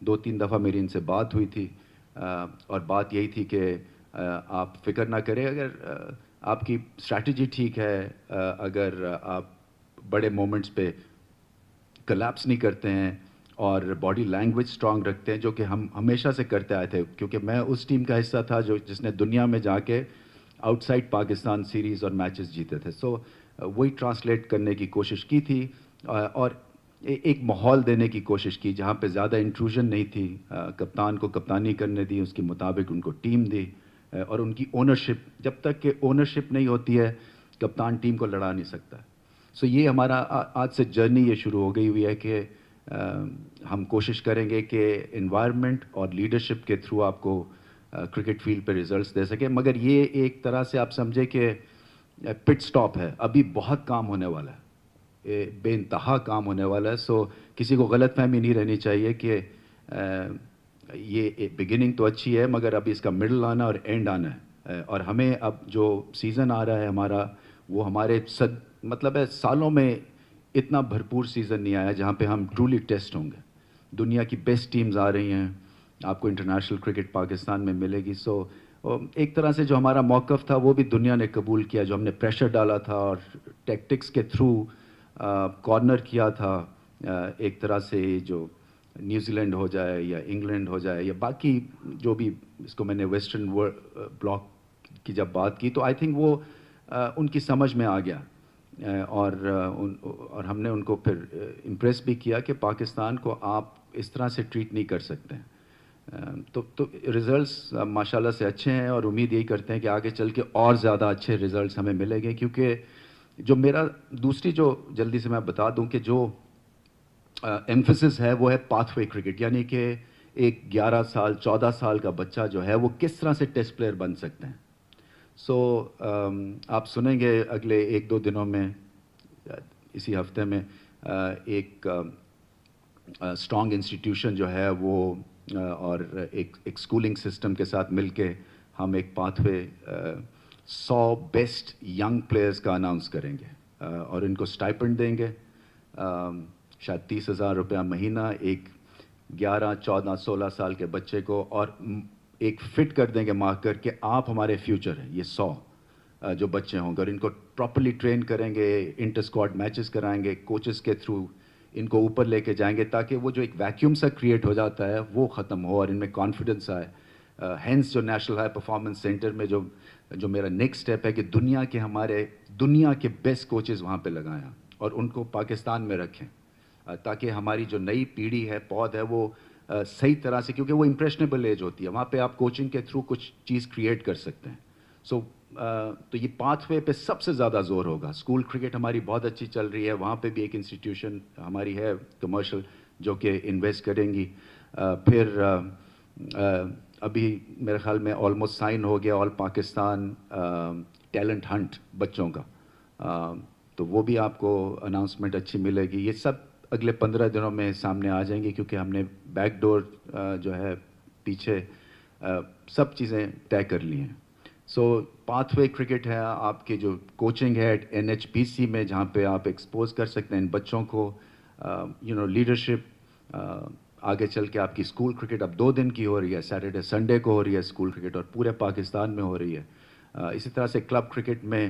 2-3 دفعہ میری ان سے بات ہوئی تھی اور بات یہی تھی کہ آپ فکر نہ کریں, اگر آپ کی اسٹریٹجی ٹھیک ہے, اگر آپ بڑے مومنٹس پہ کلیپس نہیں کرتے ہیں اور باڈی لینگویج اسٹرانگ رکھتے ہیں, جو کہ ہم ہمیشہ سے کرتے آئے تھے, کیونکہ میں اس ٹیم کا حصہ تھا جس نے دنیا میں جا کے آؤٹ سائڈ پاکستان سیریز اور میچز جیتے تھے. سو وہی ٹرانسلیٹ کرنے کی کوشش کی تھی اور ایک ماحول دینے کی کوشش کی جہاں پہ زیادہ انٹروژن نہیں تھی. کپتان کو کپتانی کرنے دی, اس کے مطابق ان کو ٹیم دی, اور ان کی اونرشپ, جب تک کہ اونرشپ نہیں ہوتی ہے کپتان ٹیم کو لڑا نہیں سکتا. سو یہ ہمارا آج سے جرنی یہ شروع ہو گئی ہوئی ہے کہ ہم کوشش کریں گے کہ انوائرمنٹ اور لیڈرشپ کے تھرو آپ کو کرکٹ فیلڈ پہ ریزلٹس دے سکیں. مگر یہ ایک طرح سے آپ سمجھے کہ پٹ سٹاپ ہے, ابھی بہت کام ہونے والا ہے, بے انتہا کام ہونے والا ہے. سو کسی کو غلط فہمی نہیں رہنی چاہیے کہ یہ بگننگ تو اچھی ہے مگر ابھی اس کا مڈل آنا اور اینڈ آنا ہے, اور ہمیں اب جو سیزن آ رہا ہے ہمارا, وہ ہمارے مطلب ہے سالوں میں اتنا بھرپور سیزن نہیں آیا جہاں پہ ہم ٹرولی ٹیسٹ ہوں گے. دنیا کی بیسٹ ٹیمز آ رہی ہیں, آپ کو انٹرنیشنل کرکٹ پاکستان میں ملے گی. سو ایک طرح سے جو ہمارا موقف تھا وہ بھی دنیا نے قبول کیا, جو ہم نے پریشر ڈالا تھا اور ٹیکٹکس کے تھرو کارنر کیا تھا. ایک طرح سے جو نیوزی لینڈ ہو جائے یا انگلینڈ ہو جائے یا باقی جو بھی, اس کو میں نے ویسٹرن بلاک کی جب بات کی تو آئی تھنک وہ ان کی سمجھ میں آ گیا, اور ہم نے ان کو پھر امپریس بھی کیا کہ پاکستان کو آپ اس طرح سے ٹریٹ نہیں کر سکتے. تو ریزلٹس ماشاءاللہ سے اچھے ہیں, اور امید یہی کرتے ہیں کہ آگے چل کے اور زیادہ اچھے ریزلٹس ہمیں ملیں گے. کیونکہ جو میرا دوسری جو جلدی سے میں بتا دوں کہ جو ایمفسس ہے وہ ہے پاتھ وے کرکٹ, یعنی کہ ایک 11 سال 14 سال کا بچہ جو ہے وہ کس طرح سے ٹیسٹ پلیئر بن سکتے ہیں. سو آپ سنیں گے اگلے 1-2 دنوں میں, اسی ہفتے میں, ایک اسٹرانگ انسٹیٹیوشن جو ہے وہ اور ایک اسکولنگ سسٹم کے ساتھ مل کے ہم ایک path way 100 best young players کا اناؤنس کریں گے, اور ان کو اسٹائپنڈ دیں گے, شاید 30,000 روپیہ مہینہ ایک 11, 14, 16 سال کے بچے کو, اور ایک فٹ کر دیں گے مارکر کہ آپ ہمارے فیوچر ہیں. یہ 100 جو بچے ہوں گے, اور ان کو پراپرلی ٹرین کریں گے, انٹر اسکواڈ میچز کرائیں گے, کوچز کے تھرو ان کو اوپر لے کے جائیں گے تاکہ وہ جو ایک ویکیوم سا کریٹ ہو جاتا ہے وہ ختم ہو اور ان میں کانفیڈنس آئے. ہینس جو نیشنل ہائی پرفارمنس سینٹر میں جو میرا نیکسٹ اسٹیپ ہے کہ دنیا کے بیسٹ کوچز وہاں پہ لگائیں اور ان کو پاکستان میں رکھیں, تاکہ ہماری جو نئی پیڑھی ہے, پود ہے, وہ صحیح طرح سے, کیونکہ وہ امپریشنیبل ایج ہوتی ہے, وہاں پہ آپ کوچنگ کے تھرو کچھ چیز کریٹ کر سکتے ہیں. سو تو یہ پاتھ وے پہ سب سے زیادہ زور ہوگا. اسکول کرکٹ ہماری بہت اچھی چل رہی ہے, وہاں پہ بھی ایک انسٹیٹیوشن ہماری ہے کمرشل جو کہ انویسٹ کریں گی. پھر ابھی میرے خیال میں آلموسٹ سائن ہو گیا آل پاکستان ٹیلنٹ ہنٹ بچوں کا, تو وہ بھی آپ کو اناؤنسمنٹ اچھی ملے گی. یہ سب اگلے 15 دنوں میں سامنے آ جائیں گی, کیونکہ ہم نے بیک ڈور جو ہے پیچھے سب چیزیں طے کر لی ہیں. سو پاتھ وے کرکٹ ہے, آپ کی جو کوچنگ ہے NHPC میں, جہاں پہ آپ ایکسپوز کر سکتے ہیں ان بچوں کو, لیڈرشپ. آگے چل کے آپ کی اسکول کرکٹ اب 2 دن کی ہو رہی ہے, سیٹرڈے سنڈے کو ہو رہی ہے اسکول کرکٹ, اور پورے پاکستان میں ہو رہی ہے. اسی طرح سے کلب کرکٹ میں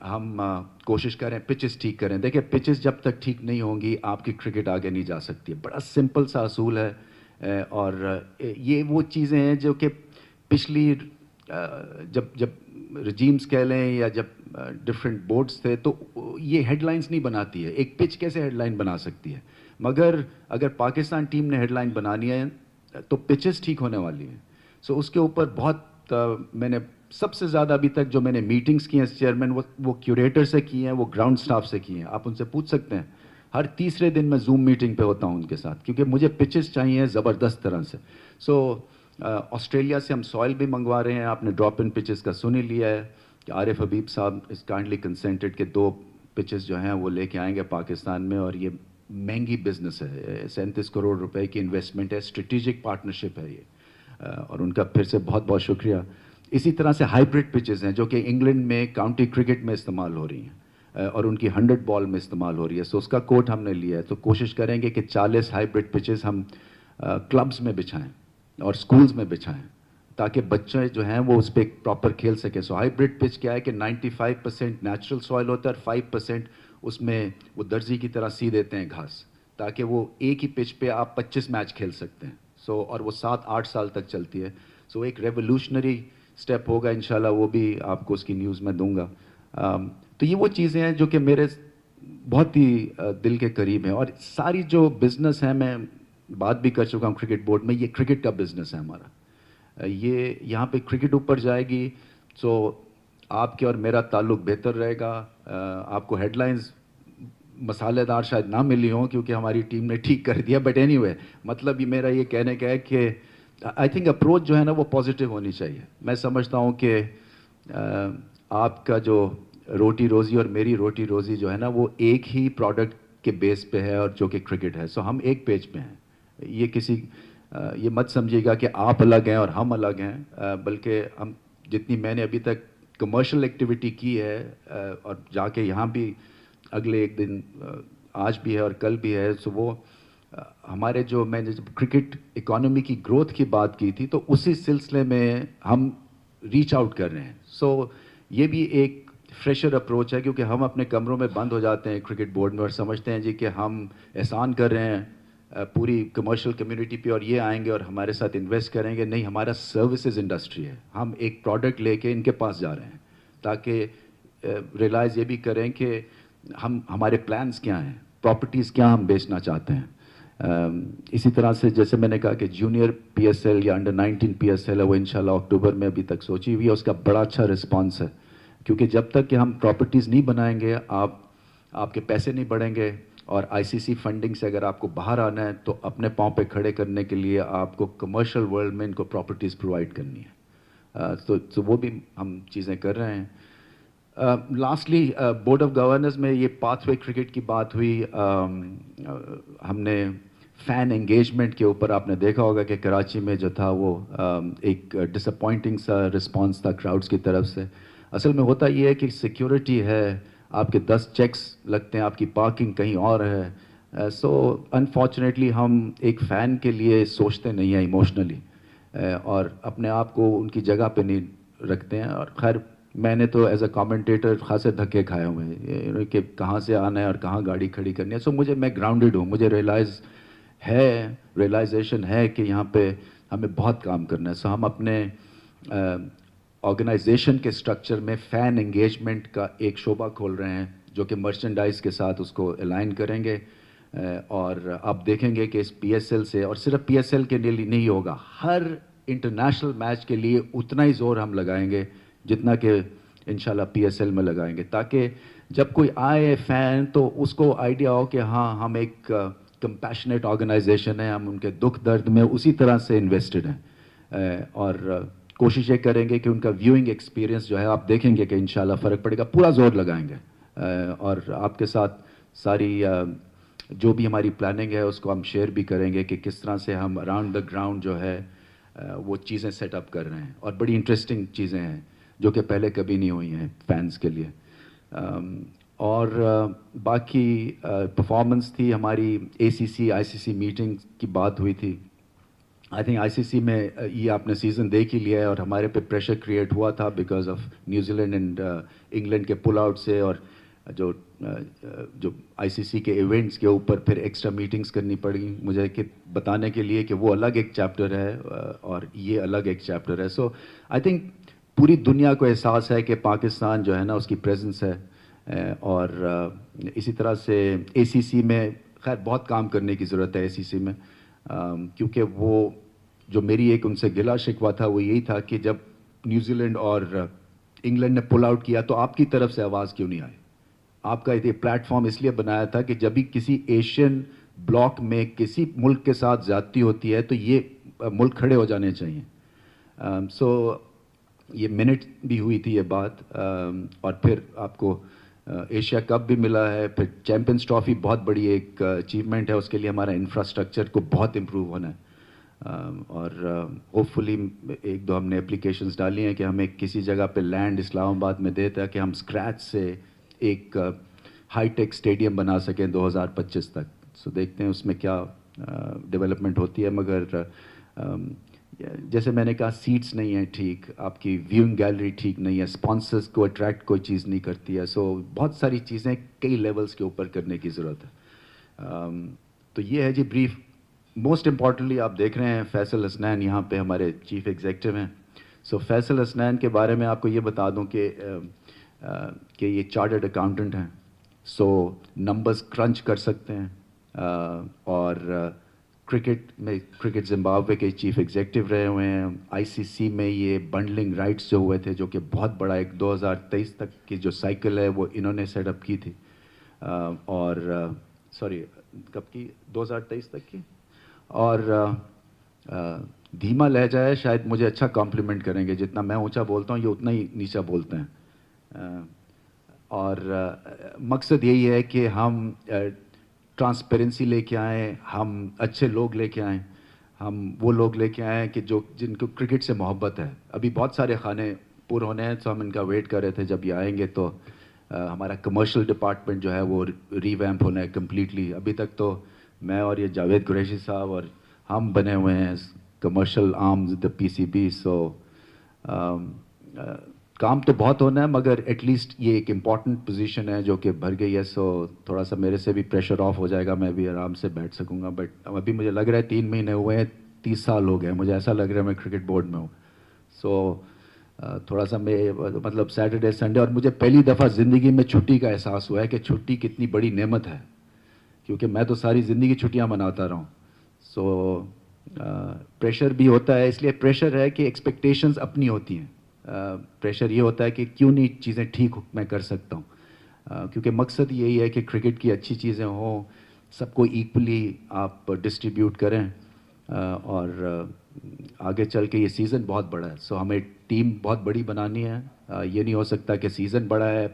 ہم کوشش کریں پچز ٹھیک کریں. دیکھیں پچز جب تک ٹھیک نہیں ہوں گی آپ کی کرکٹ آگے نہیں جا سکتی. بڑا سمپل سا اصول ہے, اور یہ وہ چیزیں ہیں جو کہ پچھلی جب رجیمز کہہ لیں یا جب ڈفرینٹ بورڈز تھے تو یہ ہیڈ لائنز نہیں بناتی ہے. ایک پچ کیسے ہیڈ لائن بنا سکتی ہے, مگر اگر پاکستان ٹیم نے ہیڈ لائن بنانی ہے تو پچز ٹھیک ہونے والی ہیں. سو اس کے اوپر بہت میں نے سب سے زیادہ ابھی تک جو میں نے میٹنگز کی ہیں چیئرمین, وہ کیوریٹر سے کی ہیں, وہ گراؤنڈ سٹاف سے کی ہیں. آپ ان سے پوچھ سکتے ہیں, ہر تیسرے دن میں زوم میٹنگ پہ ہوتا ہوں ان کے ساتھ, کیونکہ مجھے پچز چاہیے زبردست طرح سے. سو آسٹریلیا سے ہم سوائل بھی منگوا رہے ہیں. آپ نے ڈراپ ان پچز کا سن ہی لیا ہے کہ عارف حبیب صاحب اس کائنڈلی کنسنٹڈ کہ 2 پچز جو ہیں وہ لے کے آئیں گے پاکستان میں, اور یہ مہنگی بزنس ہے, 37 کروڑ روپے کی انویسٹمنٹ ہے, اسٹریٹجک پارٹنرشپ ہے یہ, اور ان کا پھر سے بہت بہت شکریہ. اسی طرح سے ہائیبرڈ پچز ہیں جو کہ انگلینڈ میں کاؤنٹی کرکٹ میں استعمال ہو رہی ہیں, اور ان کی 100 بال میں استعمال ہو رہی ہے. سو اس کا کوٹ ہم نے لیا ہے, تو کوشش کریں گے کہ 40 ہائیبرڈ پچز ہم کلبس میں بچھائیں اور اسکولس میں بچھائیں تاکہ بچے جو ہیں وہ اس پہ پراپر کھیل سکیں. سو ہائیبرڈ پچ کیا ہے کہ 95% نیچرل سوائل ہوتا ہے اور 5% اس میں وہ درزی کی طرح سی دیتے ہیں گھاس, تاکہ وہ ایک ہی پچ پہ آپ 25 میچ کھیل سکتے ہیں. سو اور وہ 7-8 سال تک چلتی ہے. سو ایک ریولیوشنری اسٹیپ ہوگا انشاءاللہ, وہ بھی آپ کو اس کی نیوز میں دوں گا. تو یہ وہ چیزیں ہیں جو کہ میرے بہت ہی دل کے قریب ہیں. اور ساری جو بزنس ہیں, میں بات بھی کر چکا ہوں کرکٹ بورڈ میں, یہ کرکٹ کا بزنس ہے ہمارا. یہ یہاں پہ کرکٹ اوپر جائے گی تو آپ کے اور میرا تعلق بہتر رہے گا. آپ کو ہیڈ لائنز مسالے دار شاید نہ ملی ہوں کیونکہ ہماری ٹیم نے ٹھیک کر دیا, بٹ اینی وے مطلب یہ میرا یہ کہنے کا ہے کہ آئی تھنک اپروچ جو ہے نا وہ پازیٹیو ہونی چاہیے. میں سمجھتا ہوں کہ آپ کا جو روٹی روزی اور میری روٹی روزی جو ہے نا وہ ایک ہی پروڈکٹ کے بیس پہ ہے, اور جو کہ کرکٹ ہے. سو ہم ایک پیج پہ ہیں. یہ کسی یہ مت سمجھیے گا کہ آپ الگ ہیں اور ہم الگ ہیں, بلکہ ہم جتنی میں نے ابھی تک کمرشل ایکٹیویٹی کی ہے اور جا کے یہاں بھی اگلے ایک دن آج بھی ہے اور کل بھی ہے, سو وہ ہمارے جو میں نے جب کرکٹ اکانومی کی گروتھ کی بات کی تھی تو اسی سلسلے میں ہم ریچ آؤٹ کر رہے ہیں. سو یہ بھی ایک فریشر اپروچ ہے کیونکہ ہم اپنے کمروں میں بند ہو جاتے ہیں کرکٹ بورڈ میں اور سمجھتے ہیں جی کہ ہم احسان کر رہے ہیں پوری کمرشل کمیونٹی پہ اور یہ آئیں گے اور ہمارے ساتھ انویسٹ کریں گے. نہیں, ہمارا سروسز انڈسٹری ہے. ہم ایک پروڈکٹ لے کے ان کے پاس جا رہے ہیں تاکہ ریلائز یہ بھی کریں کہ ہمارے پلانز کیا ہیں, پراپرٹیز کیا ہم بیچنا چاہتے ہیں. اسی طرح سے جیسے میں نے کہا کہ جونیئر پی ایس ایل یا انڈر 19 پی ایس ایل ہے, وہ انشاءاللہ اکتوبر میں ابھی تک سوچی ہوئی ہے. اس کا بڑا اچھا رسپانس ہے کیونکہ جب تک کہ ہم پراپرٹیز نہیں بنائیں گے آپ کے پیسے نہیں بڑھیں گے. اور آئی سی سی فنڈنگ سے اگر آپ کو باہر آنا ہے تو اپنے پاؤں پہ کھڑے کرنے کے لیے آپ کو کمرشل ورلڈ میں ان کو پراپرٹیز پرووائڈ کرنی ہے. تو وہ بھی ہم چیزیں کر رہے ہیں. لاسٹلی بورڈ آف گورنرز میں یہ پاتھ وے کرکٹ کی بات ہوئی. ہم نے فین انگیجمنٹ کے اوپر آپ نے دیکھا ہوگا کہ کراچی میں جو تھا وہ ایک ڈس اپوائنٹنگ سا رسپانس تھا کراؤڈز کی طرف سے. اصل میں ہوتا یہ ہے کہ سیکیورٹی ہے, آپ کے 10 چیکس لگتے ہیں, آپ کی پارکنگ کہیں اور ہے. سو انفارچونیٹلی ہم ایک فین کے لیے سوچتے نہیں ہیں ایموشنلی اور اپنے آپ کو ان کی جگہ پہ نہیں رکھتے ہیں. اور خیر میں نے تو ایز اے کامنٹیٹر خاصے دھکے کھائے ہوئے ہیں کہ کہاں سے آنا ہے اور کہاں گاڑی کھڑی کرنی ہے. سو میں گراؤنڈڈ ہوں, مجھے ریلائزیشن ہے کہ یہاں پہ ہمیں بہت کام کرنا ہے. سو ہم اپنے آرگنائزیشن کے سٹرکچر میں فین انگیجمنٹ کا ایک شعبہ کھول رہے ہیں جو کہ مرچنڈائز کے ساتھ اس کو الائن کریں گے. اور آپ دیکھیں گے کہ اس پی ایس ایل سے, اور صرف پی ایس ایل کے لیے نہیں ہوگا, ہر انٹرنیشنل میچ کے لیے اتنا ہی زور ہم لگائیں گے جتنا کہ انشاءاللہ پی ایس ایل میں لگائیں گے, تاکہ جب کوئی آئے فین تو اس کو آئیڈیا ہو کہ ہاں ہم ایک کمپیشنیٹ آرگنائزیشن ہے, ہم ان کے دکھ درد میں اسی طرح سے انویسٹڈ ہیں. اور کوشش یہ کریں گے کہ ان کا ویونگ ایکسپیرینس جو ہے آپ دیکھیں گے کہ انشاءاللہ فرق پڑے گا. پورا زور لگائیں گے اور آپ کے ساتھ ساری جو بھی ہماری پلاننگ ہے اس کو ہم شیئر بھی کریں گے کہ کس طرح سے ہم اراؤنڈ دا گراؤنڈ جو ہے وہ چیزیں سیٹ اپ کر رہے ہیں. اور بڑی انٹرسٹنگ چیزیں ہیں جو کہ پہلے کبھی نہیں ہوئی ہیں فینس کے لیے. اور باقی پرفارمنس تھی ہماری اے سی سی آئی سی سی میٹنگ کی بات ہوئی تھی. آئی تھنک آئی سی سی میں یہ آپ نے سیزن دیکھ ہی لیا ہے اور ہمارے پہ پریشر کریٹ ہوا تھا because of New Zealand and England کے پل آؤٹ سے, اور جو آئی سی سی کے ایونٹس کے اوپر پھر ایکسٹرا میٹنگز کرنی پڑی مجھے کہ بتانے کے لیے کہ وہ الگ ایک چیپٹر ہے اور یہ الگ ایک چیپٹر ہے. سو آئی تھنک پوری دنیا کو احساس ہے کہ پاکستان جو ہے نا اس کی پریزنس ہے. اور اسی طرح سے اے سی سی میں خیر بہت کام کرنے کی ضرورت ہے اے سی سی میں, کیونکہ وہ جو میری ایک ان سے گلا شکوہ تھا وہ یہی تھا کہ جب نیوزی لینڈ اور انگلینڈ نے پل آؤٹ کیا تو آپ کی طرف سے آواز کیوں نہیں آئی. آپ کا یہ پلیٹ فارم اس لیے بنایا تھا کہ جب بھی کسی ایشین بلاک میں کسی ملک کے ساتھ زیادتی ہوتی ہے تو یہ ملک کھڑے ہو جانے چاہیے. سو یہ منٹ بھی ہوئی تھی یہ بات. اور پھر آپ کو ایشیا کپ بھی ملا ہے, پھر چیمپئنز ٹرافی بہت بڑی ایک اچیومنٹ ہے, اس کے لیے ہمارا انفراسٹرکچر کو بہت امپروو ہونا ہے. اور ہوپ فلی ایک دو ہم نے اپلیکیشنز ڈالی ہیں کہ ہمیں کسی جگہ پہ لینڈ اسلام آباد میں دیتا ہے کہ ہم اسکریچ سے ایک ہائی ٹیک اسٹیڈیم بنا سکیں 2025 تک. سو دیکھتے ہیں اس میں کیا ڈیولپمنٹ ہوتی ہے، مگر جیسے میں نے کہا سیٹس نہیں ہیں ٹھیک، آپ کی ویونگ گیلری ٹھیک نہیں ہے، اسپانسرس کو اٹریکٹ کوئی چیز نہیں کرتی ہے، سو بہت ساری چیزیں کئی لیولز کے اوپر کرنے کی ضرورت ہے. تو یہ ہے جی بریف. موسٹ امپورٹنٹلی آپ دیکھ رہے ہیں فیصل حسنین یہاں پہ ہمارے چیف ایگزیکٹو ہیں. سو فیصل حسنین کے بارے میں آپ کو یہ بتا دوں کہ یہ چارٹرڈ اکاؤنٹنٹ ہیں. سو نمبرز کرنچ کر سکتے ہیں، اور کرکٹ زمبابوے کے چیف ایگزیکٹو رہے ہوئے ہیں. آئی سی سی میں یہ بنڈلنگ رائٹس جو ہوئے تھے، جو کہ بہت بڑا ایک 2023 تک کی جو سائیکل ہے وہ انہوں نے سیٹ اپ کی تھی، اور سوری کب کی، 2023 تک کی. اور دھیما لہجہ ہے، شاید مجھے اچھا کمپلیمنٹ کریں گے، جتنا میں اونچا بولتا ہوں یہ اتنا ہی نیچا بولتے ہیں. اور مقصد یہی ہے کہ ہم ٹرانسپیرنسی لے کے آئیں، ہم اچھے لوگ لے کے آئیں، ہم وہ لوگ لے کے آئیں کہ جن کو کرکٹ سے محبت ہے. ابھی بہت سارے خانے پور ہونے ہیں، تو ہم ان کا ویٹ کر رہے تھے جب یہ آئیں گے. تو ہمارا کمرشل ڈپارٹمنٹ جو ہے وہ ری ویمپ ہونا ہے کمپلیٹلی. ابھی تک تو میں اور یہ جاوید قریشی صاحب اور ہم بنے ہوئے ہیں کمرشل آرمز دا پی سی بی. سو کام تو بہت ہونا ہے، مگر ایٹ لیسٹ یہ ایک امپورٹنٹ پوزیشن ہے جو کہ بھر گئی ہے. سو تھوڑا سا میرے سے بھی پریشر آف ہو جائے گا، میں بھی آرام سے بیٹھ سکوں گا. بٹ ابھی مجھے لگ رہا ہے 3 مہینے ہوئے ہیں، 30 سال ہو گئے ہیں، مجھے ایسا لگ رہا ہے میں کرکٹ بورڈ میں ہوں. سو تھوڑا سا میں مطلب سیٹرڈے سنڈے، اور مجھے پہلی دفعہ زندگی میں چھٹی کا احساس ہوا ہے کہ چھٹی کتنی بڑی نعمت ہے، کیونکہ میں تو ساری زندگی چھٹیاں مناتا رہا ہوں. سو پریشر بھی ہوتا ہے، اس لیے پریشر ہے کہ ایکسپیکٹیشنز اپنی ہوتی ہیں. پریشر یہ ہوتا ہے کہ کیوں نہیں چیزیں ٹھیک میں کر سکتا ہوں، کیونکہ مقصد یہی ہے کہ کرکٹ کی اچھی چیزیں ہوں، سب کو ایکولی آپ ڈسٹریبیوٹ کریں، اور آگے چل کے یہ سیزن بہت بڑا ہے. سو ہمیں ٹیم بہت بڑی بنانی ہے. یہ نہیں ہو سکتا کہ سیزن بڑا ہے،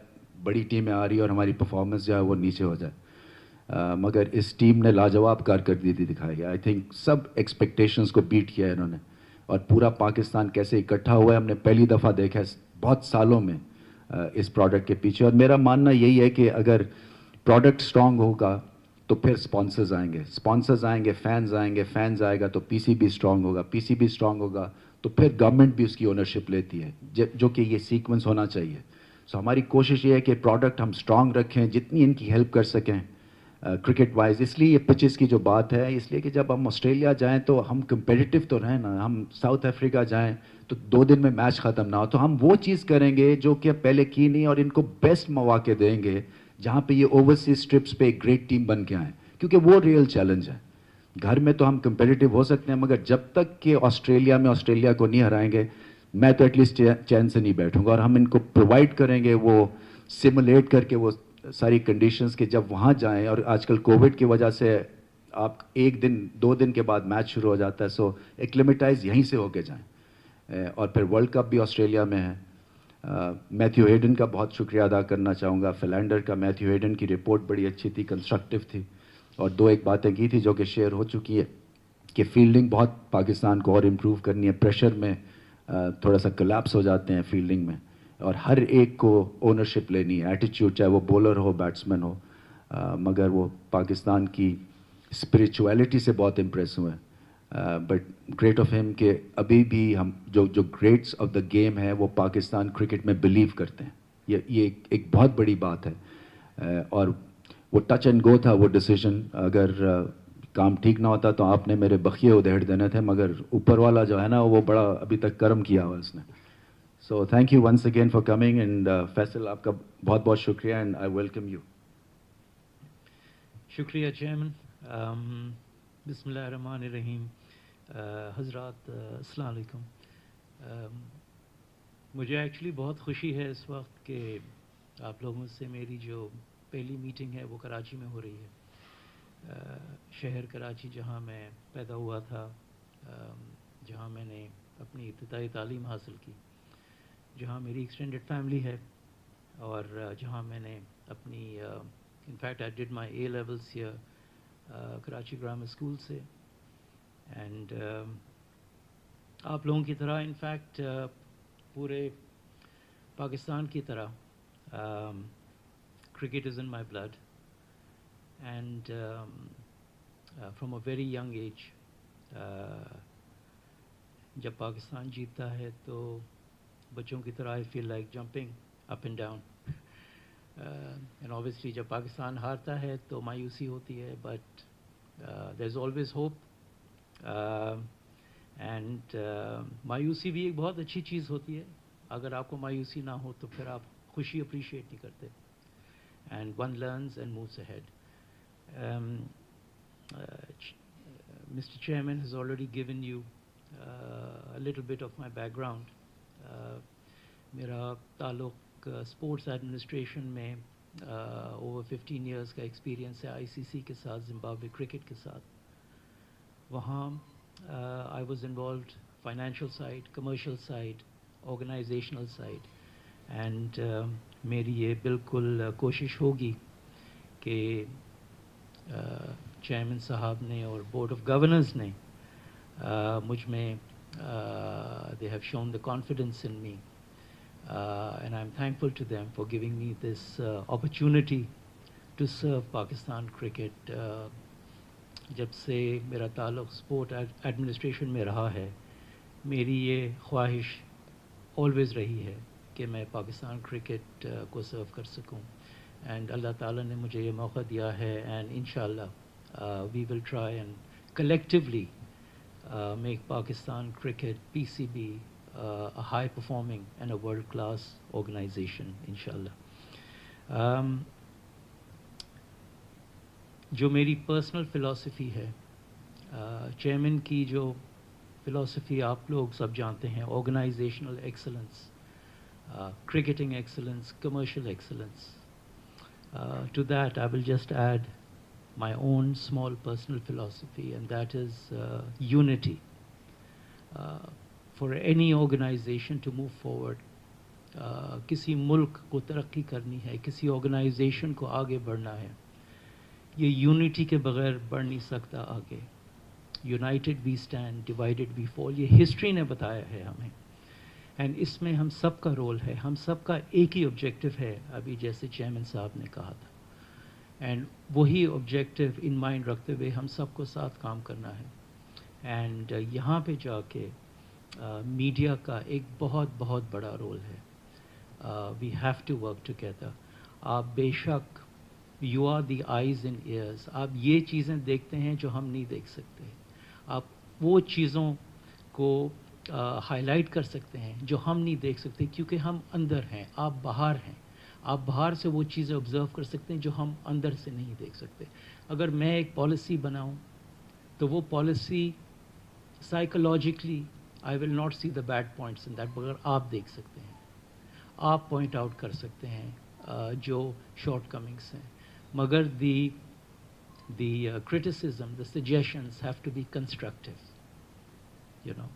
بڑی ٹیمیں آ رہی ہے اور ہماری پرفارمنس جو ہے وہ نیچے ہو جائے. مگر اس ٹیم نے لاجواب کارکردگی دکھائی ہے. آئی تھنک سب ایکسپیکٹیشنز کو بیٹ کیا ہے انہوں نے، اور پورا پاکستان کیسے اکٹھا ہوا ہے ہم نے پہلی دفعہ دیکھا ہے بہت سالوں میں اس پروڈکٹ کے پیچھے. اور میرا ماننا یہی ہے کہ اگر پروڈکٹ سٹرانگ ہوگا تو پھر سپانسرز آئیں گے، سپانسرز آئیں گے، فینز آئیں گے، فینز آئے گا تو پی سی بی سٹرانگ ہوگا، پی سی بی سٹرانگ ہوگا تو پھر گورنمنٹ بھی اس کی اونرشپ لیتی ہے، جو کہ یہ سیکوینس ہونا چاہیے. سو ہماری کوشش یہ ہے کہ پروڈکٹ ہم سٹرانگ رکھیں، جتنی ان کی ہیلپ کر سکیں کرکٹ وائز. اس لیے یہ پچز کی جو بات ہے، اس لیے کہ جب ہم آسٹریلیا جائیں تو ہم کمپیٹیٹو تو رہیں نا. ہم ساؤتھ افریقہ جائیں تو 2 دن میں میچ ختم نہ ہو، تو ہم وہ چیز کریں گے جو کہ پہلے کی نہیں، اور ان کو بیسٹ مواقع دیں گے جہاں پہ یہ اوورسیز ٹرپس پہ ایک گریٹ ٹیم بن کے آئیں، کیونکہ وہ ریئل چیلنج ہے. گھر میں تو ہم کمپیٹیٹو ہو سکتے ہیں، مگر جب تک کہ آسٹریلیا میں آسٹریلیا کو نہیں ہرائیں گے، میں تو ایٹ لیسٹ چین سے نہیں بیٹھوں گا. اور ہم ان کو پرووائڈ کریں گے وہ سمولیٹ کر کے وہ ساری کنڈیشنز کہ جب وہاں جائیں. اور آج کل کووڈ کی وجہ سے آپ 1 دن 2 دن کے بعد میچ شروع ہو جاتا ہے، سو ایکلیمیٹائز یہیں سے ہو کے جائیں. اور پھر ورلڈ کپ بھی آسٹریلیا میں ہے. میتھیو ہیڈن کا بہت شکریہ ادا کرنا چاہوں گا، فلینڈر کا. میتھیو ہیڈن کی رپورٹ بڑی اچھی تھی، کنسٹرکٹیو تھی، اور 2 باتیں کی تھی جو کہ شیئر ہو چکی ہے کہ فیلڈنگ بہت پاکستان کو اور امپروو کرنی ہے. پریشر میں تھوڑا سا کلیپس ہو جاتے ہیں فیلڈنگ میں، اور ہر ایک کو اونرشپ لینی ہے، ایٹیچیوڈ، چاہے وہ بولر ہو بیٹسمین ہو. مگر وہ پاکستان کی اسپریچویلٹی سے بہت امپریس ہوئے ہیں. بٹ گریٹ آف ہیم کہ ابھی بھی ہم جو گریٹس آف دا گیم ہے وہ پاکستان کرکٹ میں بلیو کرتے ہیں. یہ ایک بہت بڑی بات ہے. اور وہ ٹچ اینڈ گو تھا وہ ڈیسیژن، اگر کام ٹھیک نہ ہوتا تو آپ نے میرے بخیے ادھیڑ دینے تھے، مگر اوپر والا جو ہے نا وہ بڑا ابھی تک کرم کیا ہوا اس نے. So thank you once again for coming. And Faisal آپ کا بہت بہت شکریہ، اینڈ آئی ویلکم یو. شکریہ چیئرمین. بسم اللہ الرحمن الرحیم. حضرات السلام علیکم. مجھے ایکچولی بہت خوشی ہے اس وقت کہ آپ لوگوں سے میری جو پہلی میٹنگ ہے وہ کراچی میں ہو رہی ہے. شہر کراچی جہاں میں پیدا ہوا تھا، جہاں میں نے اپنی ابتدائی تعلیم حاصل کی، جہاں میری ایکسٹینڈڈ فیملی ہے، اور جہاں میں نے اپنی in fact I did my A levels here, Karachi grammar school سے. اینڈ آپ لوگوں کی طرح ان فیکٹ پورے پاکستان کی طرح cricket is in my blood. And from a very young age. جب پاکستان جیتتا ہے تو بچوں کی طرح I feel like jumping up and down. And obviously جب پاکستان ہارتا ہے تو مایوسی ہوتی ہے, but there's always hope. And مایوسی بھی ایک بہت اچھی چیز ہوتی ہے. اگر آپ کو مایوسی نہ ہو تو پھر آپ خوشی اپریشیٹ نہیں کرتے. And one learns and moves ahead. Mr. Chairman has already given you a little bit of my background. میرا تعلق اسپورٹس ایڈمنسٹریشن میں اوور 15 ایئرس کا ایکسپیرینس ہے ICC کے ساتھ, زمبابوے کرکٹ کے ساتھ. وہاں I was involved financial side, commercial side, organizational side. And میری یہ بالکل کوشش ہوگی کہ چیئرمین صاحب نے اور بورڈ آف گورنرز نے مجھ میں they have shown the confidence in me, and I'm thankful to them for giving me this opportunity to serve Pakistan cricket. جب سے میرا تعلق اسپورٹ ایڈمنسٹریشن میں رہا ہے, میری یہ خواہش always رہی ہے کہ میں پاکستان کرکٹ کو سرو کر سکوں. اینڈ اللہ تعالیٰ نے مجھے یہ موقع دیا ہے, اینڈ انشاءاللہ we will try and collectively make Pakistan cricket, PCB, a high performing and a world class organization, inshallah. جو میری پرسنل فلاسفی ہے, چیئرمین کی جو فلاسفی آپ لوگ سب جانتے ہیں, organisational excellence, cricketing excellence, commercial excellence. To that I will just add my own small personal philosophy, and that is unity. For any organization to move forward, کسی ملک کو ترقی کرنی ہے, کسی آرگنائزیشن کو آگے بڑھنا ہے, یہ یونٹی کے بغیر بڑھ نہیں سکتا آگے. یونائٹڈ وی اسٹینڈ, ڈیوائڈیڈ وی فال, یہ ہسٹری نے بتایا ہے ہمیں. اینڈ اس میں ہم سب کا رول ہے, ہم سب کا ایک ہی آبجیکٹو ہے, ابھی جیسے چیئرمین صاحب نے کہا تھا. اینڈ وہی آبجیکٹو ان مائنڈ رکھتے ہوئے ہم سب کو ساتھ کام کرنا ہے. اینڈ یہاں پہ جا کے میڈیا کا ایک بہت بہت بڑا رول ہے. We have to work together. آپ بے شک you are the eyes and ears, آپ یہ چیزیں دیکھتے ہیں جو ہم نہیں دیکھ سکتے. آپ وہ چیزوں کو ہائی لائٹ کر سکتے ہیں جو ہم نہیں دیکھ سکتے, کیونکہ ہم اندر ہیں, آپ باہر ہیں. آپ باہر سے وہ چیزیں آبزرو کر سکتے ہیں جو ہم اندر سے نہیں دیکھ سکتے. اگر میں ایک پالیسی بناؤں تو وہ policy psychologically I will not see the bad points in that, مگر آپ دیکھ سکتے ہیں, آپ پوائنٹ آؤٹ کر سکتے ہیں جو شارٹ کمنگس ہیں. مگر دی criticism, the suggestions have to be constructive, you know.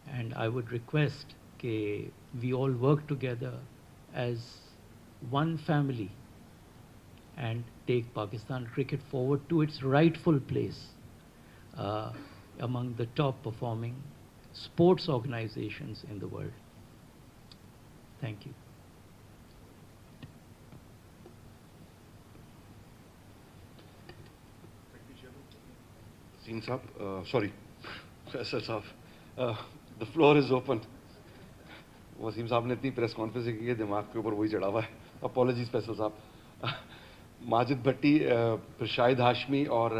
And I would request that we all work together as one family and take Pakistan cricket forward to its rightful place among the top performing sports organizations in the world. Thank you. Seen Saab, sorry, Faisal Saab, the floor is open. Wasim صاحب نے اتنی press conference کی ہے, دماغ کے اوپر وہی چڑھا ہوا ہے. اپالوجیز فیصل صاحب. ماجد بھٹی, پھر شاہد ہاشمی اور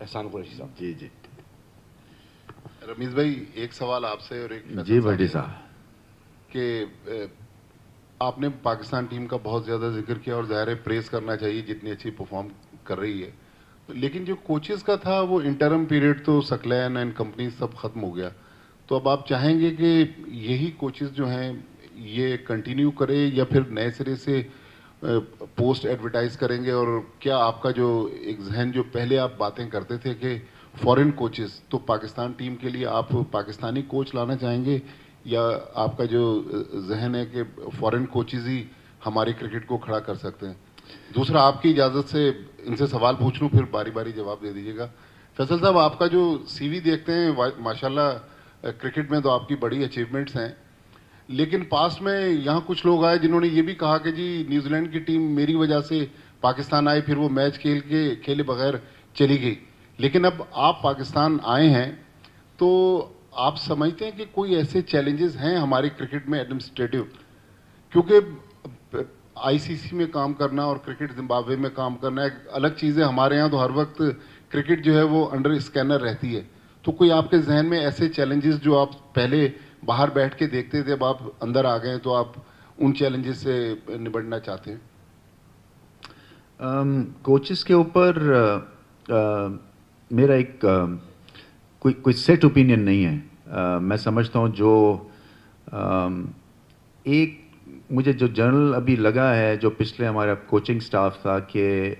احسان قریشی صاحب. جی جی رمیز بھائی, ایک سوال آپ سے اور ایک جی بھٹی صاحب, کہ آپ نے پاکستان ٹیم کا بہت زیادہ ذکر کیا اور ظاہر ہے پریز کرنا چاہیے جتنی اچھی پرفارم کر رہی ہے, لیکن جو کوچز کا تھا وہ انٹرم پیریڈ تو سکلین اینڈ کمپنی سب ختم ہو گیا. تو اب آپ چاہیں گے کہ یہی کوچز جو ہیں یہ کنٹینیو کرے یا پھر نئے سرے سے پوسٹ ایڈورٹائز کریں گے؟ اور کیا آپ کا جو ایک ذہن, جو پہلے آپ باتیں کرتے تھے کہ فورن کوچز, تو پاکستان ٹیم کے لیے آپ پاکستانی کوچ لانا چاہیں گے, یا آپ کا جو ذہن ہے کہ فورن کوچز ہی ہماری کرکٹ کو کھڑا کر سکتے ہیں؟ دوسرا, آپ کی اجازت سے ان سے سوال پوچھ لوں, پھر باری باری جواب دے دیجیے گا. فیصل صاحب, آپ کا جو سی وی دیکھتے ہیں ماشاءاللہ کرکٹ میں تو آپ کی بڑی اچیومنٹس ہیں, لیکن پاسٹ میں یہاں کچھ لوگ آئے جنہوں نے یہ بھی کہا کہ جی نیوزی لینڈ کی ٹیم میری وجہ سے پاکستان آئی, پھر وہ میچ کھیلے بغیر چلی گئی. لیکن اب آپ پاکستان آئے ہیں تو آپ سمجھتے ہیں کہ کوئی ایسے چیلنجز ہیں ہماری کرکٹ میں ایڈمنسٹریٹو؟ کیونکہ آئی سی سی میں کام کرنا اور کرکٹ زمبابوے میں کام کرنا ایک الگ چیز ہے. ہمارے یہاں تو ہر وقت کرکٹ جو ہے وہ انڈر اسکینر رہتی ہے. تو کوئی آپ کے ذہن میں ایسے چیلنجز جو آپ پہلے باہر بیٹھ کے دیکھتے تھے، اب آپ اندر آ گئے ہیں تو آپ ان چیلنجز سے نبٹنا چاہتے ہیں؟ کوچز کے اوپر میرا ایک کوئی سیٹ اوپینین نہیں ہے. میں سمجھتا ہوں جو ایک مجھے جو جنرل ابھی لگا ہے جو پچھلے ہمارا کوچنگ سٹاف تھا کہ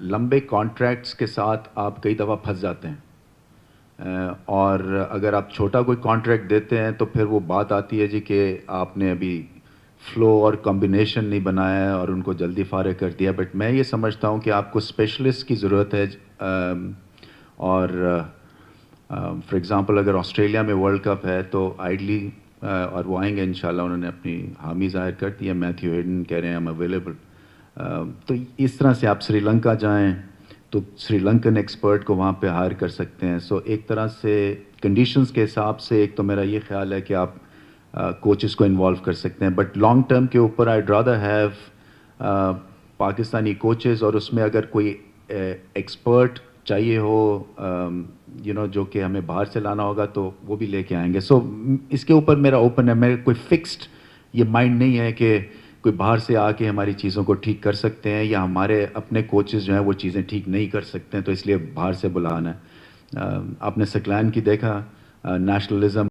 لمبے کانٹریکٹس کے ساتھ آپ کئی دفعہ پھنس جاتے ہیں، اور اگر آپ چھوٹا کوئی کانٹریکٹ دیتے ہیں تو پھر وہ بات آتی ہے جی کہ آپ نے ابھی فلو اور کمبینیشن نہیں بنایا ہے اور ان کو جلدی فارغ کر دیا. بٹ میں یہ سمجھتا ہوں کہ آپ کو اسپیشلسٹ کی ضرورت ہے. اور فار ایگزامپل اگر آسٹریلیا میں ورلڈ کپ ہے تو آئیڈلی اور وہ آئیں گے انشاءاللہ، انہوں نے اپنی حامی ظاہر کر دی ہے. میتھیو ہیڈن کہہ رہے ہیں ایم اویلیبل. تو اس طرح سے آپ سری لنکا جائیں تو سری لنکن ایکسپرٹ کو وہاں پہ ہائر کر سکتے ہیں. سو ایک طرح سے کنڈیشنز کے حساب سے ایک تو میرا یہ خیال ہے کہ آپ کوچز کو انوالو کر سکتے ہیں. بٹ لانگ ٹرم کے اوپر I rather have Pakistani coaches, اور اس میں اگر کوئی ایکسپرٹ چاہیے ہو جو کہ ہمیں باہر سے لانا ہوگا تو وہ بھی لے کے آئیں گے. سو اس کے اوپر میرا اوپن ہے. میرا کوئی فکسڈ یہ مائنڈ نہیں ہے کہ کوئی باہر سے آ کے ہماری چیزوں کو ٹھیک کر سکتے ہیں یا ہمارے اپنے کوچز جو ہیں وہ چیزیں ٹھیک نہیں کر سکتے ہیں تو اس لیے باہر سے بلانا ہے. آپ نے سکلین کی دیکھا نیشنلزم